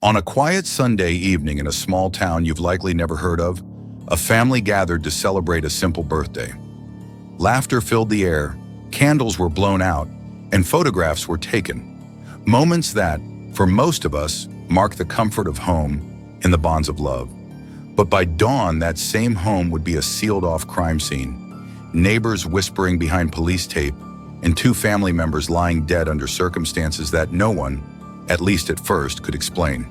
On a quiet Sunday evening in a small town you've likely never heard of, a family gathered to celebrate a simple birthday. Laughter filled the air, candles were blown out, and photographs were taken. Moments that, for most of us, mark the comfort of home and the bonds of love. But by dawn, that same home would be a sealed-off crime scene. Neighbors whispering behind police tape, and two family members lying dead under circumstances that no one, at least at first, could explain.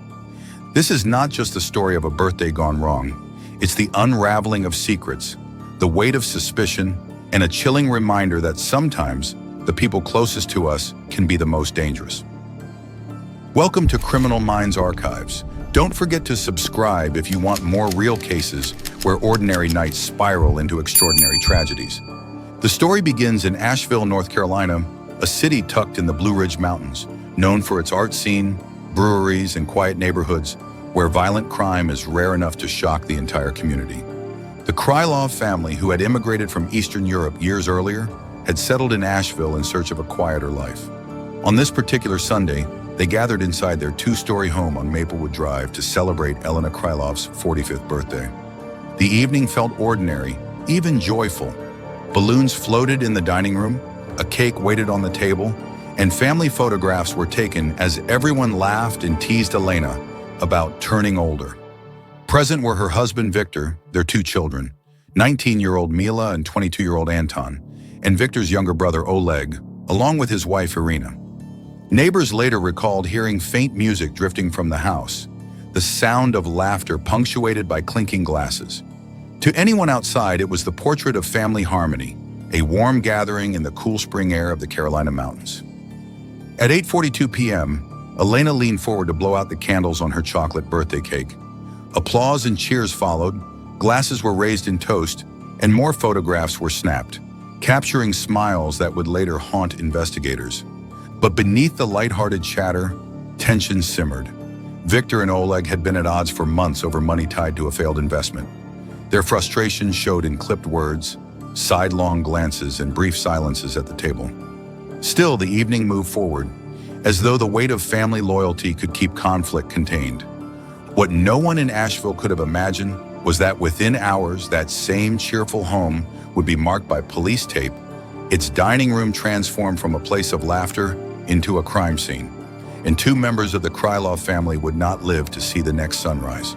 This is not just the story of a birthday gone wrong. It's the unraveling of secrets, the weight of suspicion, and a chilling reminder that sometimes the people closest to us can be the most dangerous. Welcome to Criminal Minds Archives. Don't forget to subscribe if you want more real cases where ordinary nights spiral into extraordinary tragedies. The story begins in Asheville, North Carolina, a city tucked in the Blue Ridge Mountains, known for its art scene, breweries, and quiet neighborhoods where violent crime is rare enough to shock the entire community. The Krylov family, who had immigrated from Eastern Europe years earlier, had settled in Asheville in search of a quieter life. On this particular Sunday, they gathered inside their two-story home on Maplewood Drive to celebrate Mila Krylov's 45th birthday. The evening felt ordinary, even joyful. Balloons floated in the dining room, a cake waited on the table, and family photographs were taken as everyone laughed and teased Elena about turning older. Present were her husband Viktor, their two children, 19-year-old Mila and 22-year-old Anton, and Viktor's younger brother Oleg, along with his wife Irina. Neighbors later recalled hearing faint music drifting from the house, the sound of laughter punctuated by clinking glasses. To anyone outside, it was the portrait of family harmony, a warm gathering in the cool spring air of the Carolina mountains. At 8:42 p.m., Elena leaned forward to blow out the candles on her chocolate birthday cake. Applause and cheers followed, glasses were raised in toast, and more photographs were snapped, capturing smiles that would later haunt investigators. But beneath the lighthearted chatter, tension simmered. Viktor and Oleg had been at odds for months over money tied to a failed investment. Their frustration showed in clipped words, sidelong glances, and brief silences at the table. Still, the evening moved forward, as though the weight of family loyalty could keep conflict contained. What no one in Asheville could have imagined was that within hours, that same cheerful home would be marked by police tape, its dining room transformed from a place of laughter into a crime scene, and two members of the Krylov family would not live to see the next sunrise.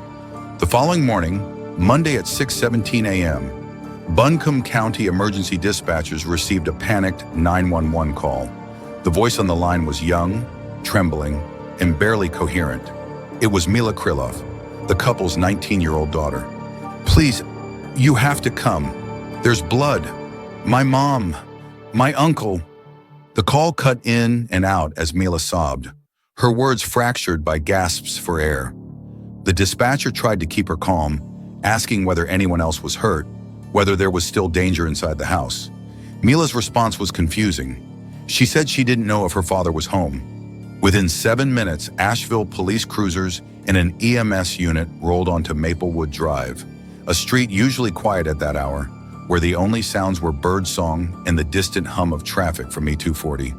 The following morning, Monday at 6:17 a.m., Buncombe County emergency dispatchers received a panicked 911 call. The voice on the line was young, trembling, and barely coherent. It was Mila Krylov, the couple's 19-year-old daughter. "Please, you have to come. There's blood. My mom, my uncle." The call cut in and out as Mila sobbed, her words fractured by gasps for air. The dispatcher tried to keep her calm, asking whether anyone else was hurt, whether there was still danger inside the house. Mila's response was confusing. She said she didn't know if her father was home. Within 7 minutes, Asheville police cruisers and an EMS unit rolled onto Maplewood Drive, a street usually quiet at that hour, where the only sounds were birdsong and the distant hum of traffic from E240.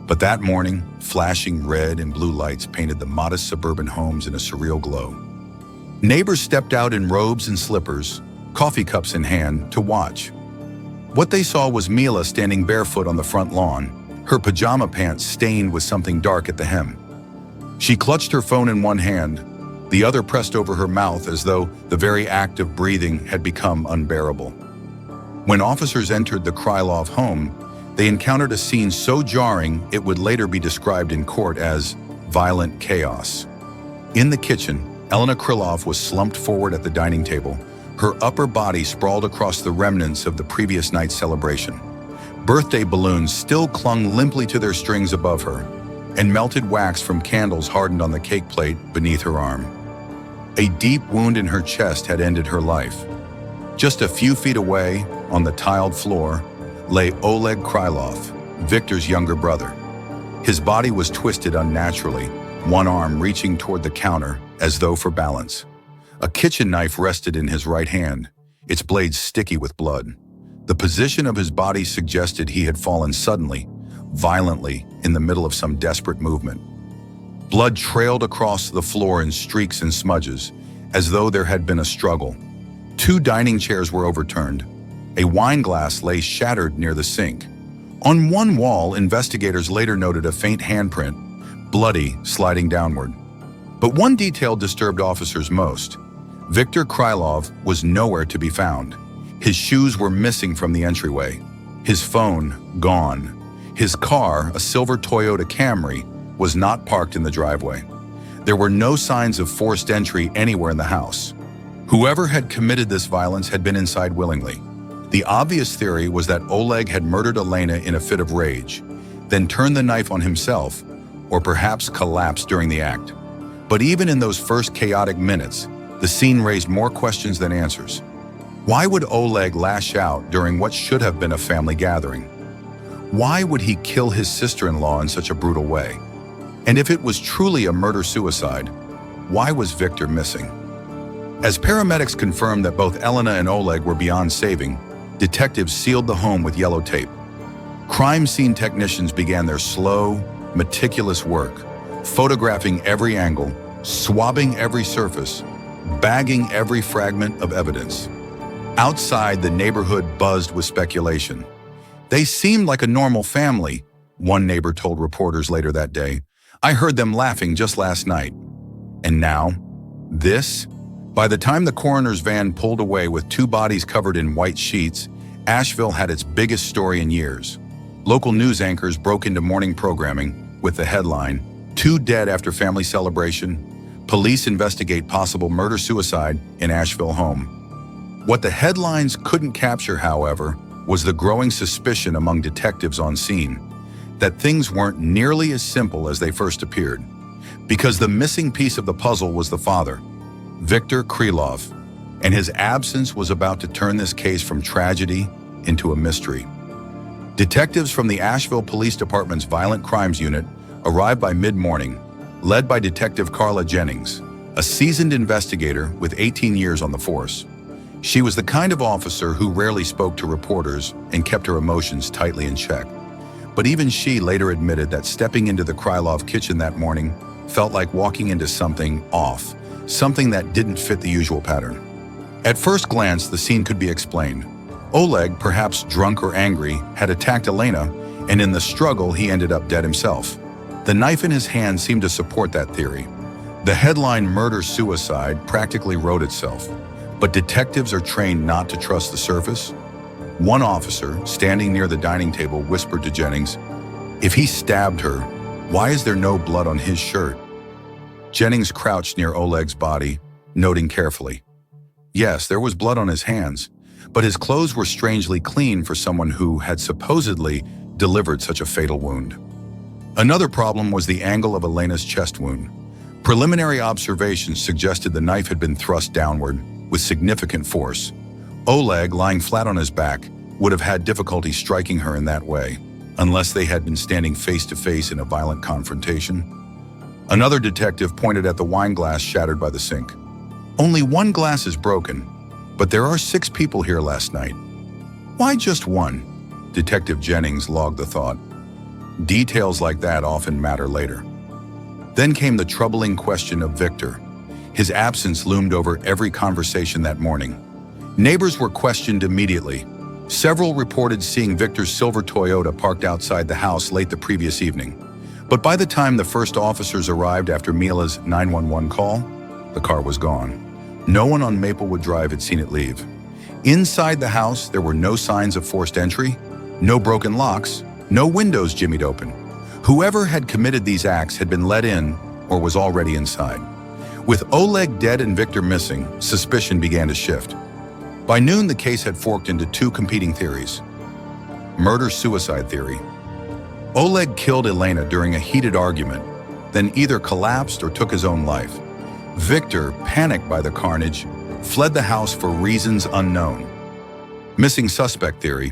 But that morning, flashing red and blue lights painted the modest suburban homes in a surreal glow. Neighbors stepped out in robes and slippers, coffee cups in hand, to watch. What they saw was Mila standing barefoot on the front lawn, her pajama pants stained with something dark at the hem. She clutched her phone in one hand, the other pressed over her mouth as though the very act of breathing had become unbearable. When officers entered the Krylov home, they encountered a scene so jarring it would later be described in court as violent chaos. In the kitchen, Mila Krylov was slumped forward at the dining table, her upper body sprawled across the remnants of the previous night's celebration. Birthday balloons still clung limply to their strings above her, and melted wax from candles hardened on the cake plate beneath her arm. A deep wound in her chest had ended her life. Just a few feet away, on the tiled floor, lay Oleg Krylov, Viktor's younger brother. His body was twisted unnaturally, one arm reaching toward the counter as though for balance. A kitchen knife rested in his right hand, its blade sticky with blood. The position of his body suggested he had fallen suddenly, violently, in the middle of some desperate movement. Blood trailed across the floor in streaks and smudges, as though there had been a struggle. 2 dining chairs were overturned. A wine glass lay shattered near the sink. On one wall, investigators later noted a faint handprint, bloody, sliding downward. But one detail disturbed officers most. Viktor Krylov was nowhere to be found. His shoes were missing from the entryway. His phone, gone. His car, a silver Toyota Camry, was not parked in the driveway. There were no signs of forced entry anywhere in the house. Whoever had committed this violence had been inside willingly. The obvious theory was that Oleg had murdered Elena in a fit of rage, then turned the knife on himself, or perhaps collapsed during the act. But even in those first chaotic minutes, the scene raised more questions than answers. Why would Oleg lash out during what should have been a family gathering? Why would he kill his sister-in-law in such a brutal way? And if it was truly a murder-suicide, why was Viktor missing? As paramedics confirmed that both Elena and Oleg were beyond saving, detectives sealed the home with yellow tape. Crime scene technicians began their slow, meticulous work, photographing every angle, swabbing every surface, bagging every fragment of evidence. Outside, the neighborhood buzzed with speculation. "They seemed like a normal family," one neighbor told reporters later that day. "I heard them laughing just last night." And now, this? By the time the coroner's van pulled away with 2 bodies covered in white sheets, Asheville had its biggest story in years. Local news anchors broke into morning programming with the headline, "2 dead after family celebration. Police investigate possible murder-suicide in Asheville home." What the headlines couldn't capture, however, was the growing suspicion among detectives on scene that things weren't nearly as simple as they first appeared. Because the missing piece of the puzzle was the father, Viktor Krylov, and his absence was about to turn this case from tragedy into a mystery. Detectives from the Asheville Police Department's Violent Crimes Unit arrived by mid-morning, led by Detective Carla Jennings, a seasoned investigator with 18 years on the force. She was the kind of officer who rarely spoke to reporters and kept her emotions tightly in check. But even she later admitted that stepping into the Krylov kitchen that morning felt like walking into something off, something that didn't fit the usual pattern. At first glance, the scene could be explained. Oleg, perhaps drunk or angry, had attacked Elena, and in the struggle, he ended up dead himself. The knife in his hand seemed to support that theory. The headline "murder-suicide" practically wrote itself. But detectives are trained not to trust the surface. One officer, standing near the dining table, whispered to Jennings, "If he stabbed her, why is there no blood on his shirt?" Jennings crouched near Oleg's body, noting carefully. Yes, there was blood on his hands, but his clothes were strangely clean for someone who had supposedly delivered such a fatal wound. Another problem was the angle of Elena's chest wound. Preliminary observations suggested the knife had been thrust downward with significant force. Oleg, lying flat on his back, would have had difficulty striking her in that way, unless they had been standing face-to-face in a violent confrontation. Another detective pointed at the wine glass shattered by the sink. "Only 1 glass is broken, but there are 6 people here last night. Why just 1? Detective Jennings logged the thought. Details like that often matter later. Then came the troubling question of Viktor. His absence loomed over every conversation that morning. Neighbors were questioned immediately. Several reported seeing Viktor's silver Toyota parked outside the house late the previous evening. But by the time the first officers arrived after Mila's 911 call, the car was gone. No one on Maplewood Drive had seen it leave. Inside the house, there were no signs of forced entry, no broken locks, no windows jimmied open. Whoever had committed these acts had been let in or was already inside. With Oleg dead and Viktor missing, suspicion began to shift. By noon, the case had forked into 2 competing theories. Murder-suicide theory. Oleg killed Elena during a heated argument, then either collapsed or took his own life. Viktor, panicked by the carnage, fled the house for reasons unknown. Missing suspect theory.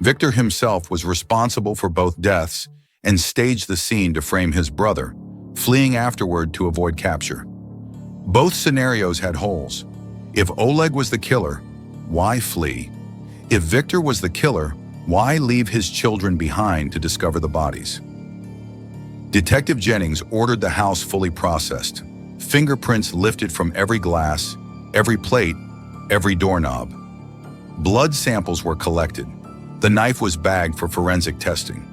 Viktor himself was responsible for both deaths and staged the scene to frame his brother, fleeing afterward to avoid capture. Both scenarios had holes. If Oleg was the killer, why flee? If Viktor was the killer, why leave his children behind to discover the bodies? Detective Jennings ordered the house fully processed. Fingerprints lifted from every glass, every plate, every doorknob. Blood samples were collected. The knife was bagged for forensic testing.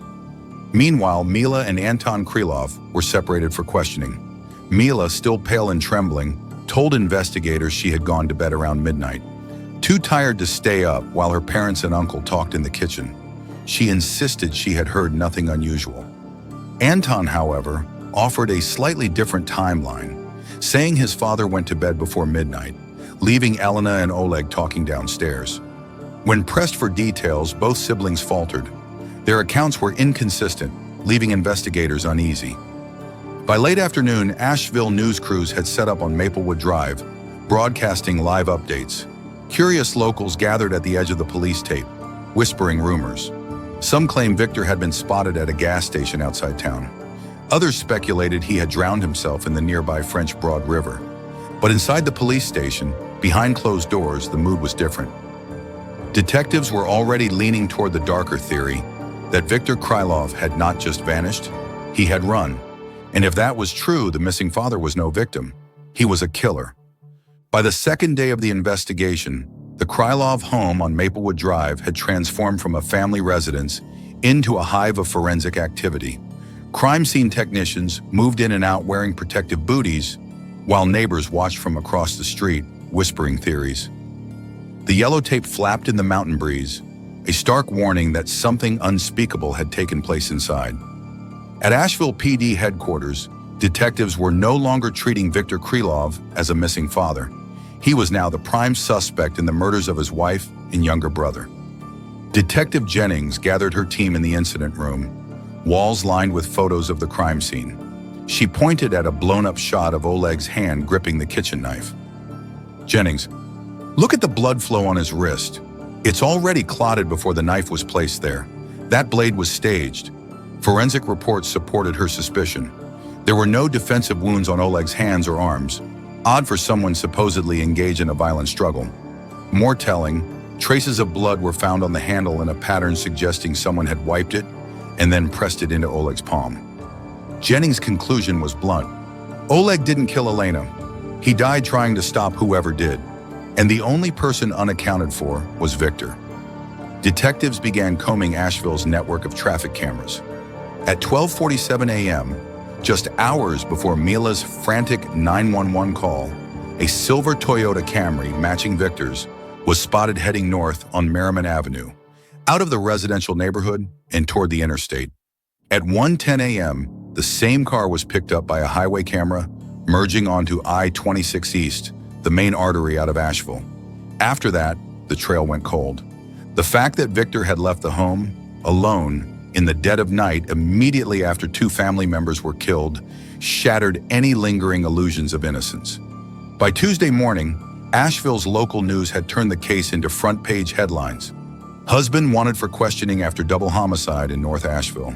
Meanwhile, Mila and Anton Krylov were separated for questioning. Mila, still pale and trembling, told investigators she had gone to bed around midnight, too tired to stay up while her parents and uncle talked in the kitchen. She insisted she had heard nothing unusual. Anton, however, offered a slightly different timeline, saying his father went to bed before midnight, leaving Elena and Oleg talking downstairs. When pressed for details, both siblings faltered. Their accounts were inconsistent, leaving investigators uneasy. By late afternoon, Asheville news crews had set up on Maplewood Drive, broadcasting live updates. Curious locals gathered at the edge of the police tape, whispering rumors. Some claimed Viktor had been spotted at a gas station outside town. Others speculated he had drowned himself in the nearby French Broad River. But inside the police station, behind closed doors, the mood was different. Detectives were already leaning toward the darker theory that Viktor Krylov had not just vanished, he had run. And if that was true, the missing father was no victim. He was a killer. By the second day of the investigation, the Krylov home on Maplewood Drive had transformed from a family residence into a hive of forensic activity. Crime scene technicians moved in and out wearing protective booties, while neighbors watched from across the street, whispering theories. The yellow tape flapped in the mountain breeze, a stark warning that something unspeakable had taken place inside. At Asheville PD headquarters, detectives were no longer treating Viktor Krylov as a missing father. He was now the prime suspect in the murders of his wife and younger brother. Detective Jennings gathered her team in the incident room, walls lined with photos of the crime scene. She pointed at a blown-up shot of Oleg's hand gripping the kitchen knife. "Jennings, look at the blood flow on his wrist. It's already clotted before the knife was placed there. That blade was staged." Forensic reports supported her suspicion. There were no defensive wounds on Oleg's hands or arms, odd for someone supposedly engaged in a violent struggle. More telling, traces of blood were found on the handle in a pattern suggesting someone had wiped it and then pressed it into Oleg's palm. Jennings' conclusion was blunt. Oleg didn't kill Elena. He died trying to stop whoever did, and the only person unaccounted for was Viktor. Detectives began combing Asheville's network of traffic cameras. At 12:47 a.m., just hours before Mila's frantic 911 call, a silver Toyota Camry matching Viktor's was spotted heading north on Merriman Avenue, out of the residential neighborhood and toward the interstate. At 1:10 a.m., the same car was picked up by a highway camera, merging onto I-26 East, the main artery out of Asheville. After that, the trail went cold. The fact that Viktor had left the home, alone, in the dead of night immediately after two family members were killed, shattered any lingering illusions of innocence. By Tuesday morning, Asheville's local news had turned the case into front-page headlines. Husband wanted for questioning after double homicide in North Asheville.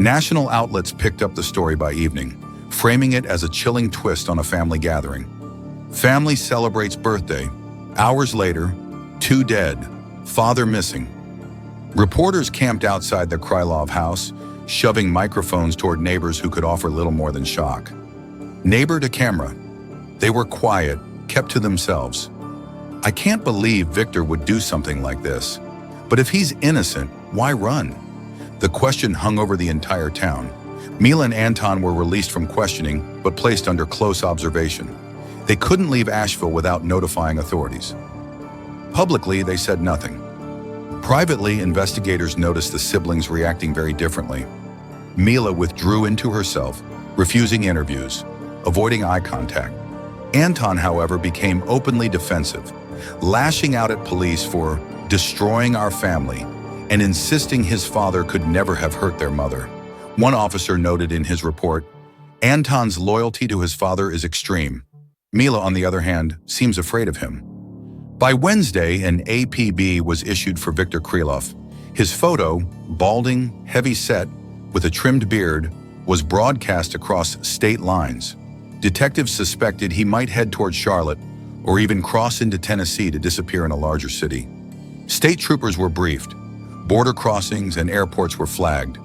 National outlets picked up the story by evening, framing it as a chilling twist on a family gathering. Family celebrates birthday. Hours later, two dead, father missing. Reporters camped outside the Krylov house, shoving microphones toward neighbors who could offer little more than shock. Neighbor to camera. They were quiet, kept to themselves. "I can't believe Viktor would do something like this. But if he's innocent, why run?" The question hung over the entire town. Mila and Anton were released from questioning, but placed under close observation. They couldn't leave Asheville without notifying authorities. Publicly, they said nothing. Privately, investigators noticed the siblings reacting very differently. Mila withdrew into herself, refusing interviews, avoiding eye contact. Anton, however, became openly defensive, lashing out at police for destroying our family and insisting his father could never have hurt their mother. One officer noted in his report, "Anton's loyalty to his father is extreme. Mila, on the other hand, seems afraid of him." By Wednesday, an APB was issued for Viktor Krylov. His photo, balding, heavy-set, with a trimmed beard, was broadcast across state lines. Detectives suspected he might head toward Charlotte or even cross into Tennessee to disappear in a larger city. State troopers were briefed. Border crossings and airports were flagged.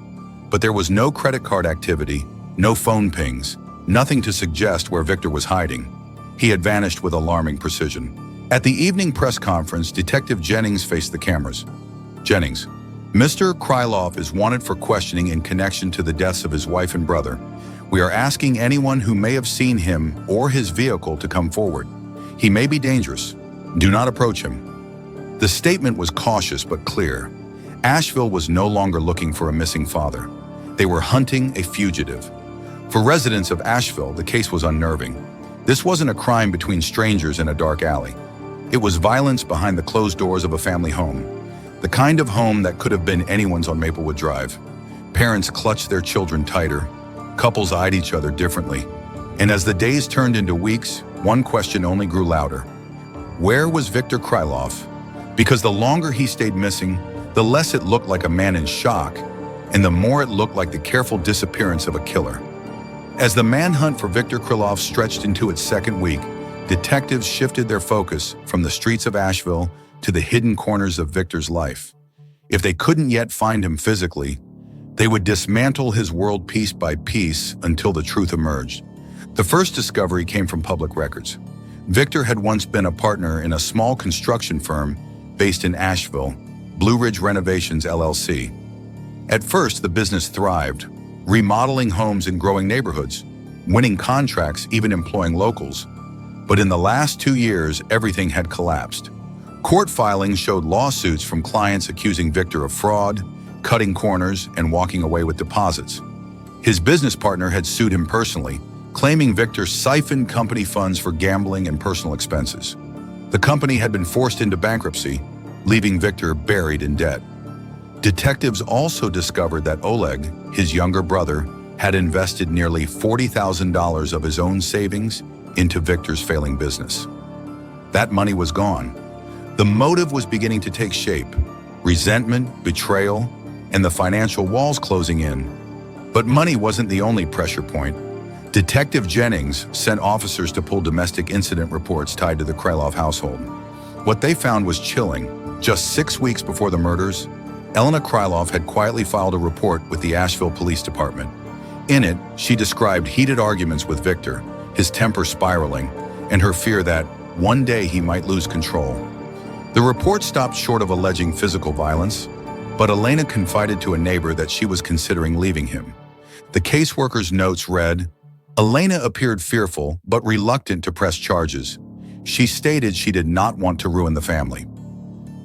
But there was no credit card activity, no phone pings, nothing to suggest where Viktor was hiding. He had vanished with alarming precision. At the evening press conference, Detective Jennings faced the cameras. Jennings, Mr. Krylov is wanted for questioning in connection to the deaths of his wife and brother. We are asking anyone who may have seen him or his vehicle to come forward. He may be dangerous. Do not approach him. The statement was cautious but clear. Asheville was no longer looking for a missing father. They were hunting a fugitive. For residents of Asheville, the case was unnerving. This wasn't a crime between strangers in a dark alley. It was violence behind the closed doors of a family home. The kind of home that could have been anyone's on Maplewood Drive. Parents clutched their children tighter. Couples eyed each other differently. And as the days turned into weeks, one question only grew louder. Where was Viktor Krylov? Because the longer he stayed missing, the less it looked like a man in shock, and the more it looked like the careful disappearance of a killer. As the manhunt for Viktor Krylov stretched into its second week, detectives shifted their focus from the streets of Asheville to the hidden corners of Viktor's life. If they couldn't yet find him physically, they would dismantle his world piece by piece until the truth emerged. The first discovery came from public records. Viktor had once been a partner in a small construction firm based in Asheville, Blue Ridge Renovations LLC. At first, the business thrived, remodeling homes in growing neighborhoods, winning contracts, even employing locals. But in the last 2 years, everything had collapsed. Court filings showed lawsuits from clients accusing Viktor of fraud, cutting corners, and walking away with deposits. His business partner had sued him personally, claiming Viktor siphoned company funds for gambling and personal expenses. The company had been forced into bankruptcy, leaving Viktor buried in debt. Detectives also discovered that Oleg, his younger brother, had invested nearly $40,000 of his own savings into Viktor's failing business. That money was gone. The motive was beginning to take shape: resentment, betrayal, and the financial walls closing in. But money wasn't the only pressure point. Detective Jennings sent officers to pull domestic incident reports tied to the Krylov household. What they found was chilling. Just 6 weeks before the murders, Elena Krylov had quietly filed a report with the Asheville Police Department. In it, she described heated arguments with Viktor, his temper spiraling, and her fear that one day he might lose control. The report stopped short of alleging physical violence, but Elena confided to a neighbor that she was considering leaving him. The caseworker's notes read, Elena appeared fearful but reluctant to press charges. She stated she did not want to ruin the family.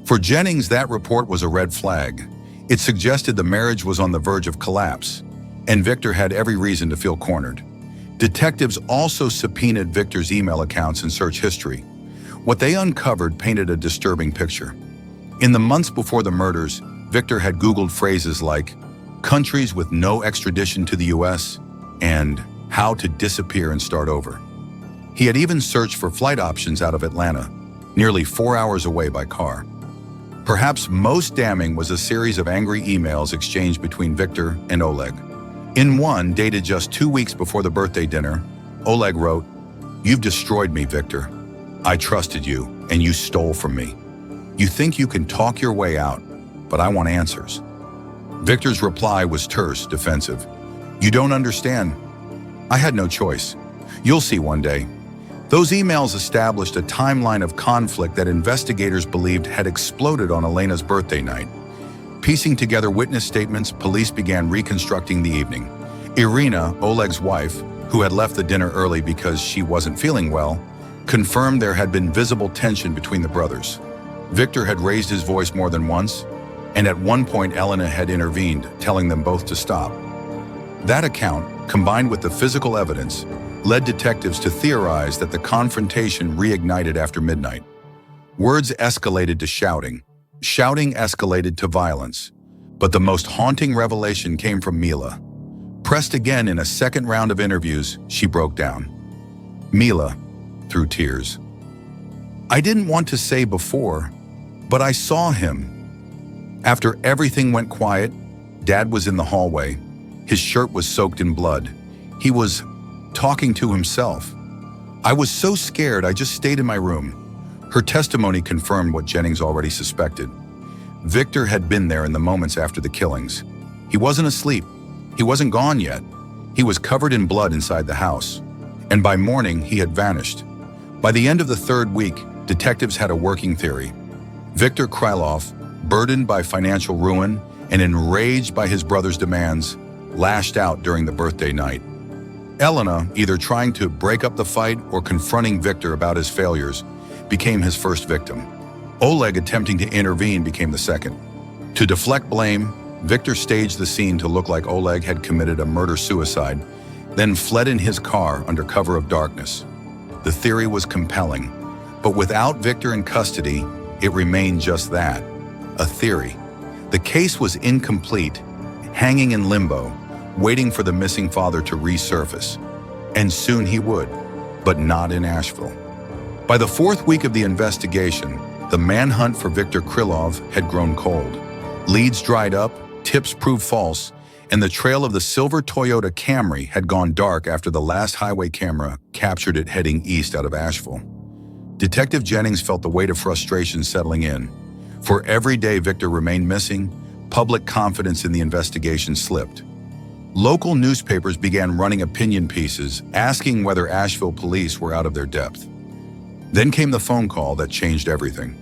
For Jennings, that report was a red flag. It suggested the marriage was on the verge of collapse, and Viktor had every reason to feel cornered. Detectives also subpoenaed Viktor's email accounts and search history. What they uncovered painted a disturbing picture. In the months before the murders, Viktor had Googled phrases like countries with no extradition to the US and how to disappear and start over. He had even searched for flight options out of Atlanta, nearly 4 hours away by car. Perhaps most damning was a series of angry emails exchanged between Viktor and Oleg. In one, dated just 2 weeks before the birthday dinner, Oleg wrote, "You've destroyed me, Viktor. I trusted you, and you stole from me. You think you can talk your way out, but I want answers." Viktor's reply was terse, defensive. "You don't understand. I had no choice. You'll see one day." Those emails established a timeline of conflict that investigators believed had exploded on Elena's birthday night. Piecing together witness statements, police began reconstructing the evening. Irina, Oleg's wife, who had left the dinner early because she wasn't feeling well, confirmed there had been visible tension between the brothers. Viktor had raised his voice more than once, and at one point Elena had intervened, telling them both to stop. That account, combined with the physical evidence, led detectives to theorize that the confrontation reignited after midnight. Words escalated to shouting. Shouting escalated to violence. But the most haunting revelation came from Mila. Pressed again in a second round of interviews, she broke down. Mila, through tears. "I didn't want to say before, but I saw him. After everything went quiet, Dad was in the hallway. His shirt was soaked in blood. He was talking to himself. I was so scared I just stayed in my room." Her testimony confirmed what Jennings already suspected. Viktor had been there in the moments after the killings. He wasn't asleep. He wasn't gone yet. He was covered in blood inside the house, and by morning he had vanished. By the end of the third week, detectives had a working theory. Viktor Krylov, burdened by financial ruin and enraged by his brother's demands, lashed out during the birthday night. Elena, either trying to break up the fight or confronting Viktor about his failures, became his first victim. Oleg, attempting to intervene, became the second. To deflect blame, Viktor staged the scene to look like Oleg had committed a murder-suicide, then fled in his car under cover of darkness. The theory was compelling, but without Viktor in custody, it remained just that, a theory. The case was incomplete, hanging in limbo, waiting for the missing father to resurface. And soon he would, but not in Asheville. By the fourth week of the investigation, the manhunt for Viktor Krylov had grown cold. Leads dried up, tips proved false, and the trail of the silver Toyota Camry had gone dark after the last highway camera captured it heading east out of Asheville. Detective Jennings felt the weight of frustration settling in. For every day Viktor remained missing, public confidence in the investigation slipped. Local newspapers began running opinion pieces asking whether Asheville police were out of their depth. Then came the phone call that changed everything.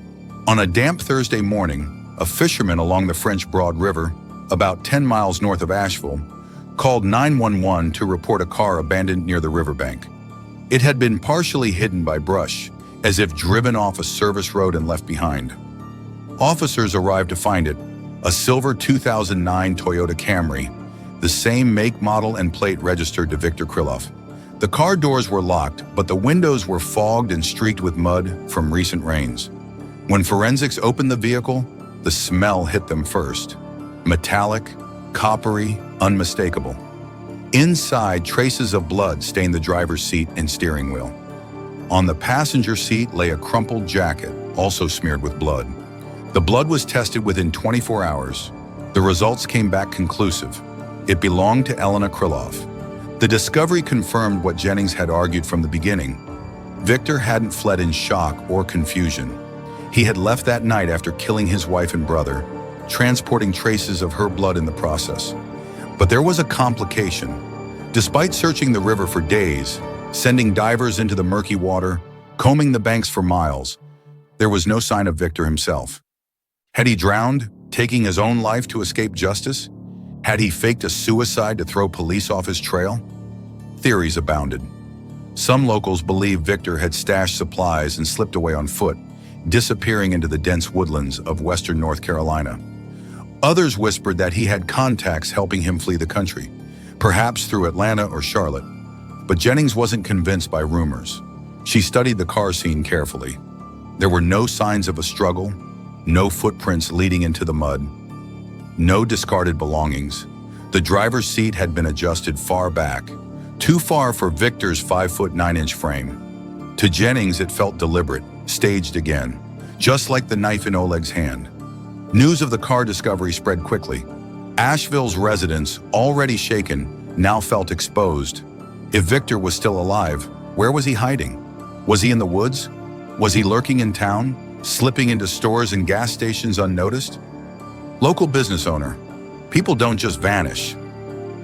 On a damp Thursday morning, a fisherman along the French Broad River, about 10 miles north of Asheville, called 911 to report a car abandoned near the riverbank. It had been partially hidden by brush, as if driven off a service road and left behind. Officers arrived to find it, a silver 2009 Toyota Camry, the same make, model, and plate registered to Viktor Krylov. The car doors were locked, but the windows were fogged and streaked with mud from recent rains. When forensics opened the vehicle, the smell hit them first. Metallic, coppery, unmistakable. Inside, traces of blood stained the driver's seat and steering wheel. On the passenger seat lay a crumpled jacket, also smeared with blood. The blood was tested within 24 hours. The results came back conclusive. It belonged to Elena Krylov. The discovery confirmed what Jennings had argued from the beginning. Viktor hadn't fled in shock or confusion. He had left that night after killing his wife and brother, transporting traces of her blood in the process. But there was a complication. Despite searching the river for days, sending divers into the murky water, combing the banks for miles, there was no sign of Viktor himself. Had he drowned, taking his own life to escape justice? Had he faked a suicide to throw police off his trail? Theories abounded. Some locals believed Viktor had stashed supplies and slipped away on foot, disappearing into the dense woodlands of western North Carolina. Others whispered that he had contacts helping him flee the country, perhaps through Atlanta or Charlotte. But Jennings wasn't convinced by rumors. She studied the car scene carefully. There were no signs of a struggle, no footprints leading into the mud, no discarded belongings. The driver's seat had been adjusted far back, too far for Viktor's 5'9" frame. To Jennings, it felt deliberate, staged again, just like the knife in Oleg's hand. News of the car discovery spread quickly. Asheville's residents, already shaken, now felt exposed. If Viktor was still alive, where was he hiding? Was he in the woods? Was he lurking in town, slipping into stores and gas stations unnoticed? Local business owner, people don't just vanish.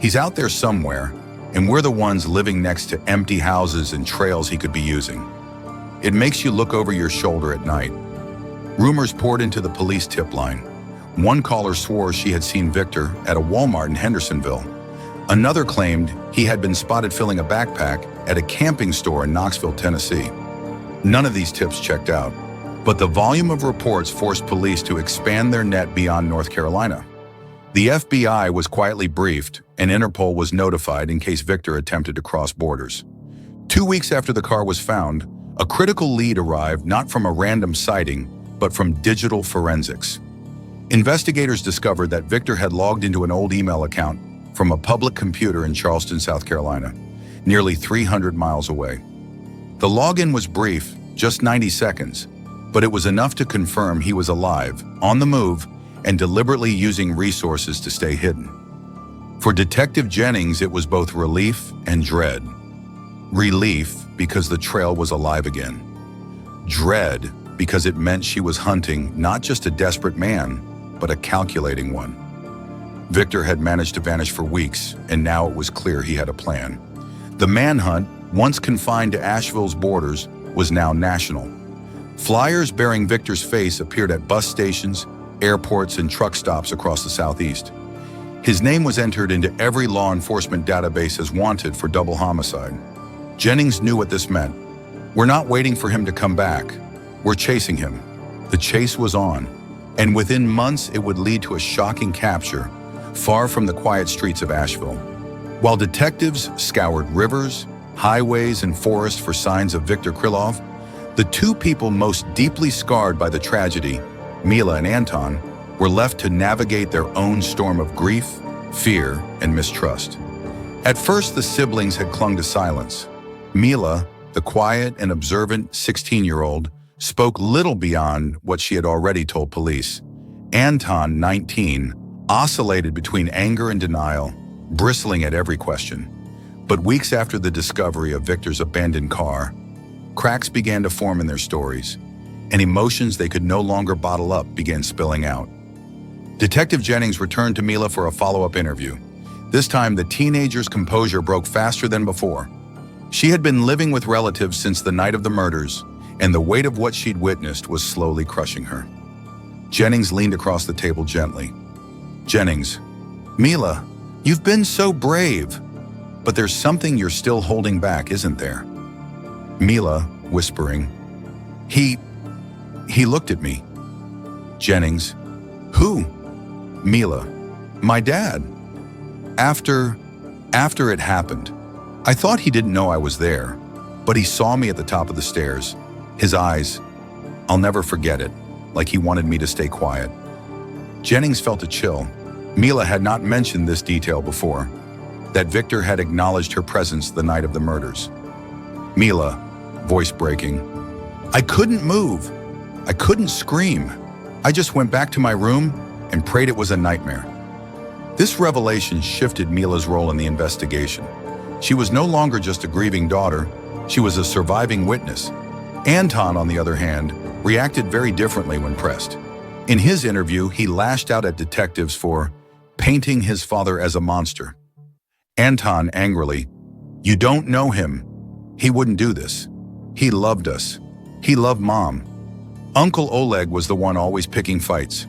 He's out there somewhere, and we're the ones living next to empty houses and trails he could be using. It makes you look over your shoulder at night. Rumors poured into the police tip line. One caller swore she had seen Viktor at a Walmart in Hendersonville. Another claimed he had been spotted filling a backpack at a camping store in Knoxville, Tennessee. None of these tips checked out, but the volume of reports forced police to expand their net beyond North Carolina. The FBI was quietly briefed, and Interpol was notified in case Viktor attempted to cross borders. 2 weeks after the car was found, a critical lead arrived not from a random sighting, but from digital forensics. Investigators discovered that Viktor had logged into an old email account from a public computer in Charleston, South Carolina, nearly 300 miles away. The login was brief, just 90 seconds, but it was enough to confirm he was alive, on the move, and deliberately using resources to stay hidden. For Detective Jennings, it was both relief and dread. Relief because the trail was alive again. Dread because it meant she was hunting not just a desperate man, but a calculating one. Viktor had managed to vanish for weeks, and now it was clear he had a plan. The manhunt, once confined to Asheville's borders, was now national. Flyers bearing Viktor's face appeared at bus stations, airports, and truck stops across the Southeast. His name was entered into every law enforcement database as wanted for double homicide. Jennings knew what this meant. We're not waiting for him to come back. We're chasing him. The chase was on, and within months it would lead to a shocking capture, far from the quiet streets of Asheville. While detectives scoured rivers, highways, and forests for signs of Viktor Krylov, the two people most deeply scarred by the tragedy, Mila and Anton, were left to navigate their own storm of grief, fear, and mistrust. At first, the siblings had clung to silence. Mila, the quiet and observant 16-year-old, spoke little beyond what she had already told police. Anton, 19, oscillated between anger and denial, bristling at every question. But weeks after the discovery of Viktor's abandoned car, cracks began to form in their stories, and emotions they could no longer bottle up began spilling out. Detective Jennings returned to Mila for a follow-up interview. This time, the teenager's composure broke faster than before. She had been living with relatives since the night of the murders, and the weight of what she'd witnessed was slowly crushing her. Jennings leaned across the table gently. Jennings, Mila, you've been so brave, but there's something you're still holding back, isn't there? Mila, whispering, He looked at me. Jennings, who? Mila, my dad. After it happened, I thought he didn't know I was there, but he saw me at the top of the stairs. His eyes, I'll never forget it, like he wanted me to stay quiet. Jennings felt a chill. Mila had not mentioned this detail before, that Viktor had acknowledged her presence the night of the murders. Mila, voice breaking, I couldn't move. I couldn't scream. I just went back to my room and prayed it was a nightmare. This revelation shifted Mila's role in the investigation. She was no longer just a grieving daughter, she was a surviving witness. Anton, on the other hand, reacted very differently when pressed. In his interview, he lashed out at detectives for painting his father as a monster. Anton angrily, You don't know him. He wouldn't do this. He loved us. He loved Mom. Uncle Oleg was the one always picking fights.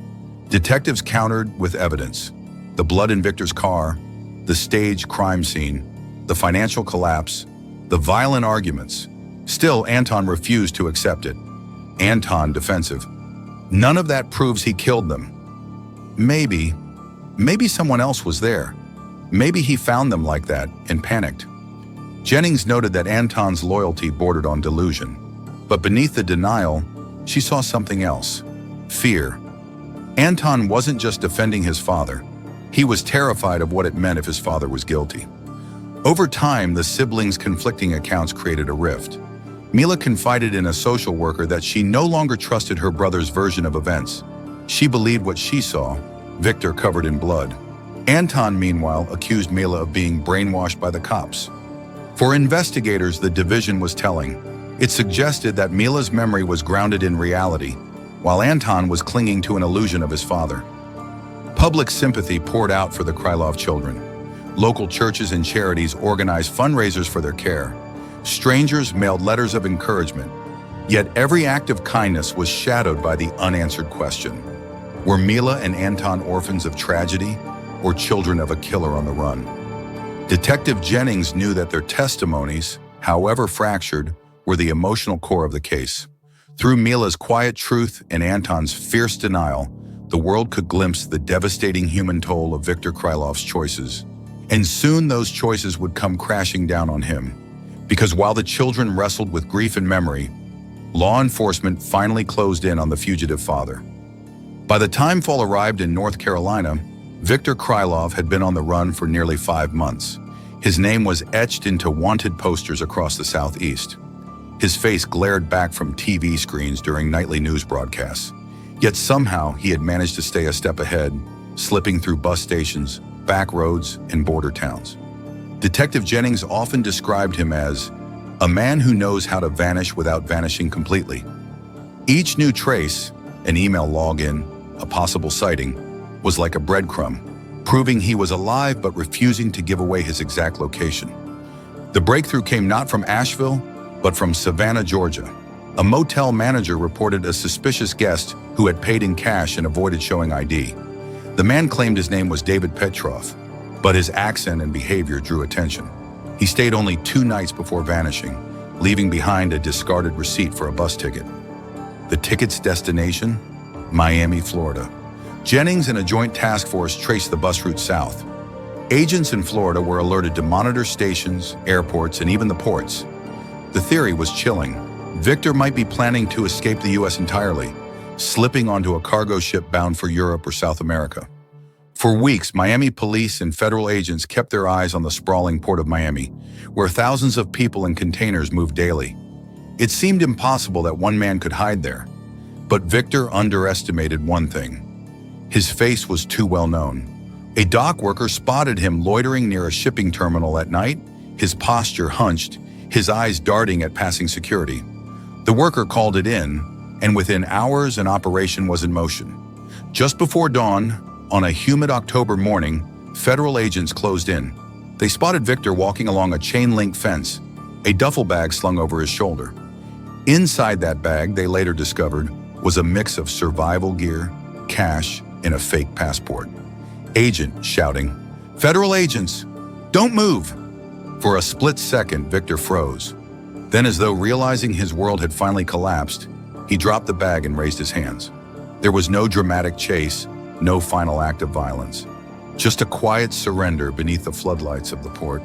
Detectives countered with evidence. The blood in Viktor's car, the staged crime scene, the financial collapse, the violent arguments. Still, Anton refused to accept it. Anton defensive. None of that proves he killed them. Maybe someone else was there. Maybe he found them like that and panicked. Jennings noted that Anton's loyalty bordered on delusion. But beneath the denial, she saw something else. Fear. Anton wasn't just defending his father. He was terrified of what it meant if his father was guilty. Over time, the siblings' conflicting accounts created a rift. Mila confided in a social worker that she no longer trusted her brother's version of events. She believed what she saw, Viktor covered in blood. Anton, meanwhile, accused Mila of being brainwashed by the cops. For investigators, the division was telling. It suggested that Mila's memory was grounded in reality, while Anton was clinging to an illusion of his father. Public sympathy poured out for the Krylov children. Local churches and charities organized fundraisers for their care. Strangers mailed letters of encouragement. Yet every act of kindness was shadowed by the unanswered question. Were Mila and Anton orphans of tragedy or children of a killer on the run? Detective Jennings knew that their testimonies, however fractured, were the emotional core of the case. Through Mila's quiet truth and Anton's fierce denial, the world could glimpse the devastating human toll of Viktor Krylov's choices. And soon those choices would come crashing down on him. Because while the children wrestled with grief and memory, law enforcement finally closed in on the fugitive father. By the time fall arrived in North Carolina, Viktor Krylov had been on the run for nearly 5 months. His name was etched into wanted posters across the Southeast. His face glared back from TV screens during nightly news broadcasts. Yet somehow he had managed to stay a step ahead, slipping through bus stations, back roads, and border towns. Detective Jennings often described him as a man who knows how to vanish without vanishing completely. Each new trace, an email login, a possible sighting, was like a breadcrumb, proving he was alive but refusing to give away his exact location. The breakthrough came not from Asheville, but from Savannah, Georgia. A motel manager reported a suspicious guest who had paid in cash and avoided showing ID. The man claimed his name was David Petrov, but his accent and behavior drew attention. He stayed only 2 nights before vanishing, leaving behind a discarded receipt for a bus ticket. The ticket's destination? Miami, Florida. Jennings and a joint task force traced the bus route south. Agents in Florida were alerted to monitor stations, airports, and even the ports. The theory was chilling. Viktor might be planning to escape the U.S. entirely, slipping onto a cargo ship bound for Europe or South America. For weeks, Miami police and federal agents kept their eyes on the sprawling port of Miami, where thousands of people and containers moved daily. It seemed impossible that one man could hide there. But Viktor underestimated one thing. His face was too well known. A dock worker spotted him loitering near a shipping terminal at night, his posture hunched, his eyes darting at passing security. The worker called it in, and within hours an operation was in motion. Just before dawn, on a humid October morning, federal agents closed in. They spotted Viktor walking along a chain-link fence, a duffel bag slung over his shoulder. Inside that bag, they later discovered, was a mix of survival gear, cash, and a fake passport. Agent shouting, "Federal agents, don't move!" For a split second, Viktor froze. Then, as though realizing his world had finally collapsed, he dropped the bag and raised his hands. There was no dramatic chase, no final act of violence. Just a quiet surrender beneath the floodlights of the port.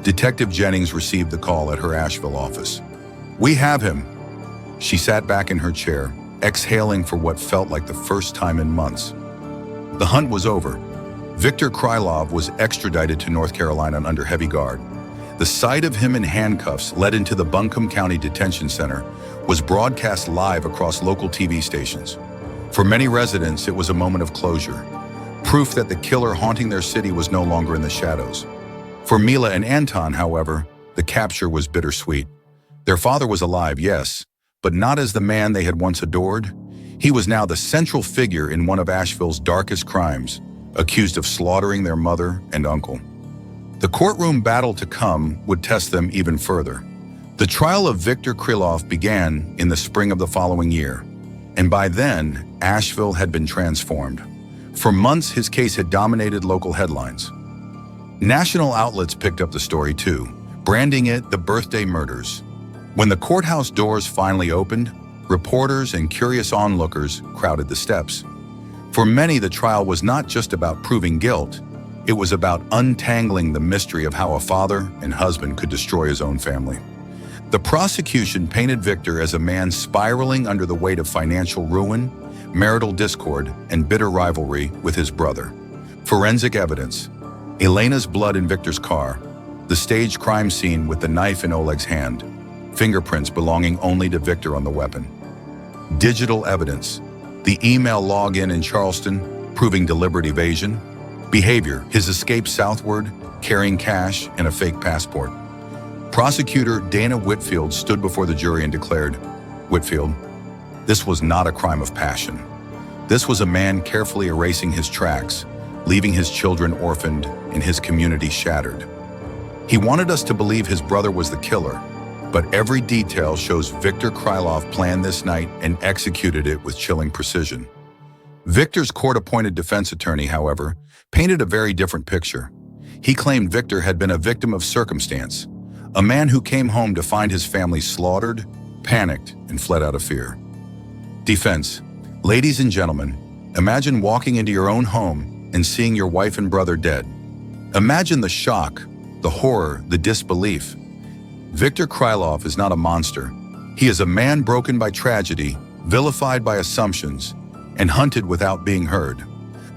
Detective Jennings received the call at her Asheville office. "We have him." She sat back in her chair, exhaling for what felt like the first time in months. The hunt was over. Viktor Krylov was extradited to North Carolina under heavy guard. The sight of him in handcuffs led into the Buncombe County Detention Center was broadcast live across local TV stations. For many residents, it was a moment of closure, proof that the killer haunting their city was no longer in the shadows. For Mila and Anton, however, the capture was bittersweet. Their father was alive, yes, but not as the man they had once adored. He was now the central figure in one of Asheville's darkest crimes, accused of slaughtering their mother and uncle. The courtroom battle to come would test them even further. The trial of Viktor Krylov began in the spring of the following year, and by then, Asheville had been transformed. For months, his case had dominated local headlines. National outlets picked up the story too, branding it the birthday murders. When the courthouse doors finally opened, reporters and curious onlookers crowded the steps. For many, the trial was not just about proving guilt. It was about untangling the mystery of how a father and husband could destroy his own family. The prosecution painted Viktor as a man spiraling under the weight of financial ruin, marital discord, and bitter rivalry with his brother. Forensic evidence: Elena's blood in Viktor's car, the staged crime scene with the knife in Oleg's hand, fingerprints belonging only to Viktor on the weapon. Digital evidence: the email login in Charleston, proving deliberate evasion. Behavior: his escape southward, carrying cash and a fake passport. Prosecutor Dana Whitfield stood before the jury and declared, "Whitfield, this was not a crime of passion. This was a man carefully erasing his tracks, leaving his children orphaned and his community shattered. He wanted us to believe his brother was the killer, but every detail shows Viktor Krylov planned this night and executed it with chilling precision." Viktor's court-appointed defense attorney, however, painted a very different picture. He claimed Viktor had been a victim of circumstance, a man who came home to find his family slaughtered, panicked, and fled out of fear. Defense: ladies and gentlemen, imagine walking into your own home and seeing your wife and brother dead. Imagine the shock, the horror, the disbelief. Viktor Krylov is not a monster. He is a man broken by tragedy, vilified by assumptions, and hunted without being heard.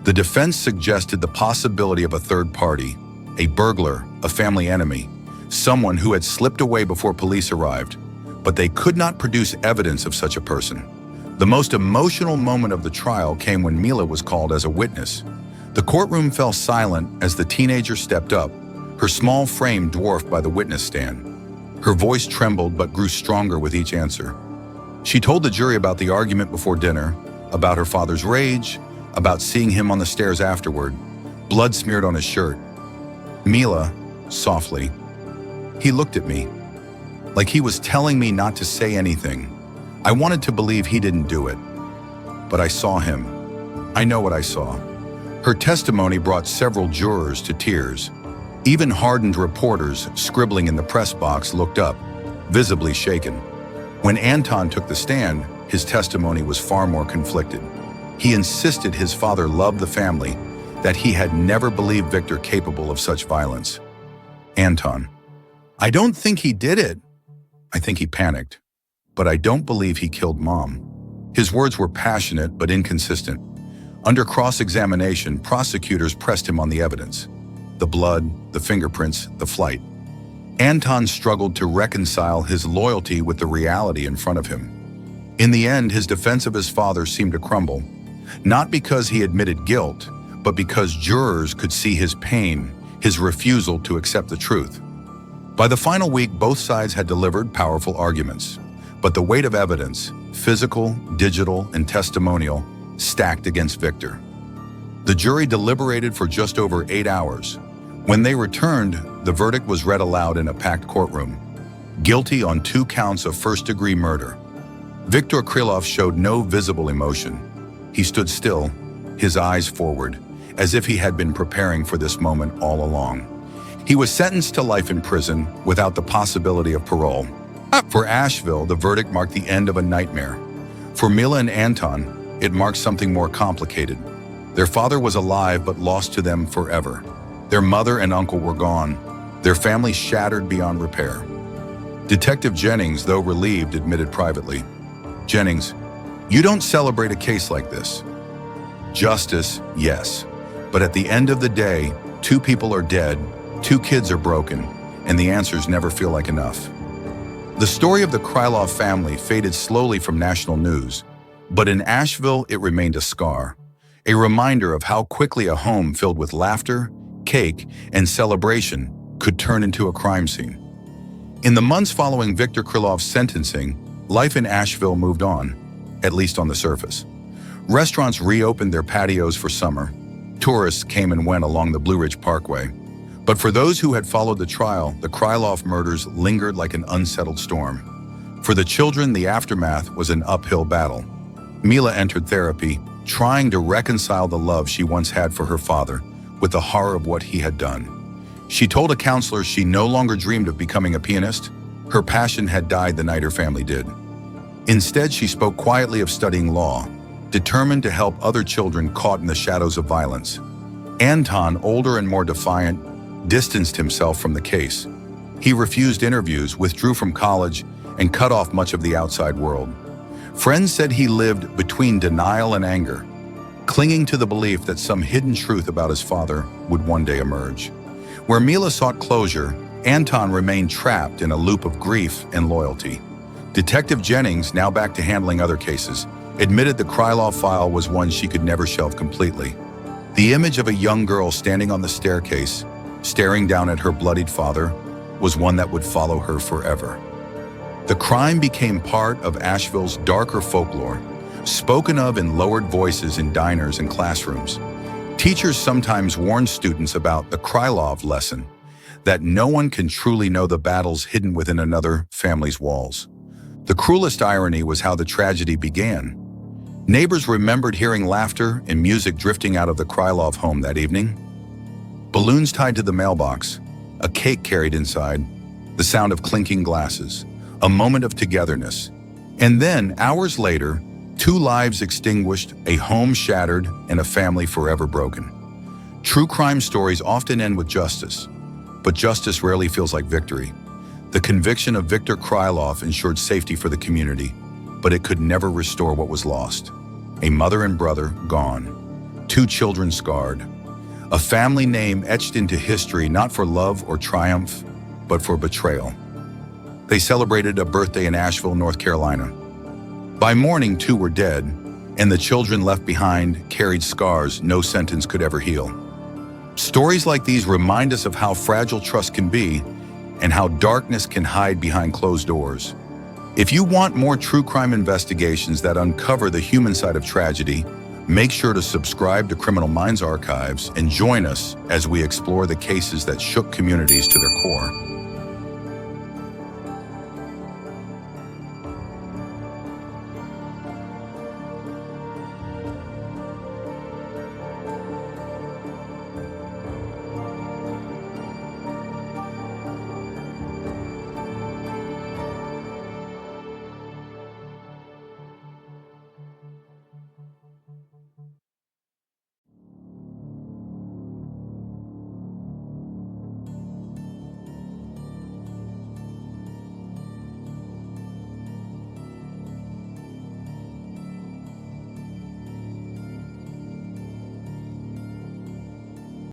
The defense suggested the possibility of a third party, a burglar, a family enemy, someone who had slipped away before police arrived, but they could not produce evidence of such a person. The most emotional moment of the trial came when Mila was called as a witness. The courtroom fell silent as the teenager stepped up, her small frame dwarfed by the witness stand. Her voice trembled but grew stronger with each answer. She told the jury about the argument before dinner, about her father's rage, about seeing him on the stairs afterward. blood smeared on his shirt. Mila, softly. He looked at me, like he was telling me not to say anything. I wanted to believe he didn't do it, but I saw him. I know what I saw. Her testimony brought several jurors to tears. Even hardened reporters scribbling in the press box looked up, visibly shaken. When Anton took the stand, his testimony was far more conflicted. He insisted his father loved the family, that he had never believed Viktor capable of such violence. Anton: I don't think he did it. I think he panicked, but I don't believe he killed Mom. His words were passionate but inconsistent. Under cross-examination, prosecutors pressed him on the evidence: the blood, the fingerprints, the flight. Anton struggled to reconcile his loyalty with the reality in front of him. In the end, his defense of his father seemed to crumble, not because he admitted guilt, but because jurors could see his pain, his refusal to accept the truth. By the final week, both sides had delivered powerful arguments, but the weight of evidence, physical, digital, and testimonial, stacked against Viktor. The jury deliberated for just over 8 hours. When they returned, the verdict was read aloud in a packed courtroom: guilty on 2 counts of first-degree murder. Viktor Krylov showed no visible emotion. He stood still, his eyes forward, as if he had been preparing for this moment all along. He was sentenced to life in prison without the possibility of parole. For Asheville, the verdict marked the end of a nightmare. For Mila and Anton, it marked something more complicated. Their father was alive but lost to them forever. Their mother and uncle were gone, their family shattered beyond repair. Detective Jennings, though relieved, admitted privately, "Jennings, you don't celebrate a case like this. Justice, yes, but at the end of the day, 2 people are dead, 2 kids are broken, and the answers never feel like enough." The story of the Krylov family faded slowly from national news, but in Asheville it remained a scar, a reminder of how quickly a home filled with laughter, cake, and celebration could turn into a crime scene. In the months following Viktor Krylov's sentencing, life in Asheville moved on, at least on the surface. Restaurants reopened their patios for summer. Tourists came and went along the Blue Ridge Parkway. But for those who had followed the trial, the Krylov murders lingered like an unsettled storm. For the children, the aftermath was an uphill battle. Mila entered therapy, trying to reconcile the love she once had for her father with the horror of what he had done. She told a counselor she no longer dreamed of becoming a pianist. Her passion had died the night her family did. Instead, she spoke quietly of studying law, determined to help other children caught in the shadows of violence. Anton, older and more defiant, distanced himself from the case. He refused interviews, withdrew from college, and cut off much of the outside world. Friends said he lived between denial and anger, clinging to the belief that some hidden truth about his father would one day emerge. Where Mila sought closure, Anton remained trapped in a loop of grief and loyalty. Detective Jennings, now back to handling other cases, admitted the Krylov file was one she could never shelve completely. The image of a young girl standing on the staircase, staring down at her bloodied father, was one that would follow her forever. The crime became part of Asheville's darker folklore, spoken of in lowered voices in diners and classrooms. Teachers sometimes warned students about the Krylov lesson, that no one can truly know the battles hidden within another family's walls. The cruelest irony was how the tragedy began. Neighbors remembered hearing laughter and music drifting out of the Krylov home that evening. Balloons tied to the mailbox, a cake carried inside, the sound of clinking glasses, a moment of togetherness. And then, hours later, 2 lives extinguished, a home shattered, and a family forever broken. True crime stories often end with justice, but justice rarely feels like victory. The conviction of Viktor Krylov ensured safety for the community, but it could never restore what was lost. A mother and brother gone, 2 children scarred, a family name etched into history not for love or triumph, but for betrayal. They celebrated a birthday in Asheville, North Carolina. By morning, 2 were dead, and the children left behind carried scars no sentence could ever heal. Stories like these remind us of how fragile trust can be and how darkness can hide behind closed doors. If you want more true crime investigations that uncover the human side of tragedy, Make sure to subscribe to Criminal Minds Archives and join us as we explore the cases that shook communities to their core.